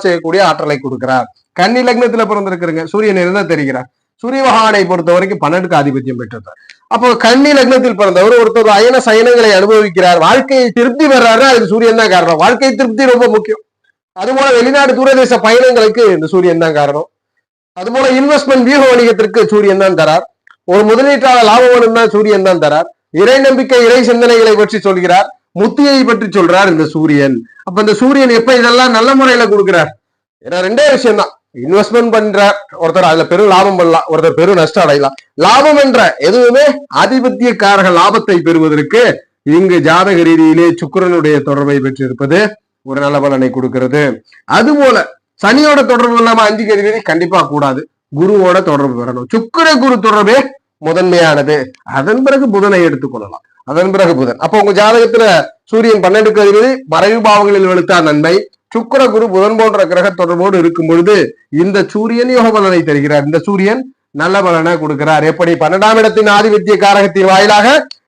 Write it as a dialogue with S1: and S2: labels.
S1: செய்யக்கூடிய ஆற்றலை கொடுக்கிறார். கன்னி லக்னத்துல பிறந்திருக்கிறங்க சூரியன் இருந்தா தெரிகிறார். சூரிய பகவானை பொறுத்த வரைக்கும் 12க்கு ஆதிபத்தியம் பெற்றார். அப்போ கன்னி லக்னத்தில் பிறந்தவர் ஒருத்தர் அயன சயனங்களை அனுபவிக்கிறார், வாழ்க்கையை திருப்தி பெறாரு, அதுக்கு சூரியன் தான் காரணம். வாழ்க்கை திருப்தி ரொம்ப முக்கியம். அதுபோல வெளிநாடு தூரதேச பயணங்களுக்கு இந்த சூரியன் தான் காரணம். அதுபோல இன்வெஸ்ட்மெண்ட் வியூக வணிகத்திற்கு சூரியன் தான் தரார். ஒரு முதலீட்டாளர் லாபம் வேணும்னா சூரியன் தான் தரார். இறை நம்பிக்கை இறை சிந்தனைகளை பற்றி சொல்கிறார், முத்தியை பற்றி சொல்றார் இந்த சூரியன். அப்ப இந்த சூரியன் எப்ப இதெல்லாம் நல்ல முறையில கொடுக்கிறார்? ஏன்னா ரெண்டே விஷயம் தான், இன்வெஸ்ட்மெண்ட் பண்றார் ஒருத்தர், அதுல பெரும் லாபம் பண்ணலாம், ஒருத்தர் பெரும் நஷ்டம் அடையலாம். லாபம் என்ற எதுவுமே ஆதிபத்தியக்காரக லாபத்தை பெறுவதற்கு இங்கு ஜாதக ரீதியிலே சுக்கிரனுடைய தொடர்பை பெற்றிருப்பது ஒரு நல்ல பலனை கொடுக்கிறது. அதுபோல சனியோட தொடர்பு இல்லாம 5க்கு அதிபதி கண்டிப்பா கூடாது, குருவோட தொடர்பு வரணும். சுக்கிர குரு தொடர்பே முதன்மையானது. அதன் பிறகு புதனை எடுத்துக்கொள்ளலாம், அதன் பிறகு புதன். அப்ப உங்க ஜாதகத்துல சூரியன் 12க்கு அதிபதி மறைவு பாவங்களில் வெளுத்தா நன்மை. சுக்கிர குரு புதன் போன்ற கிரக தொடர்போடு இருக்கும் பொழுது இந்த சூரியன் யோக பலனை தருகிறார். இந்த சூரியன் நல்ல பலனை கொடுக்கிறார். எப்படி? 12ஆம் இடத்தின் ஆதிபத்திய காரகத்தின் வாயிலாக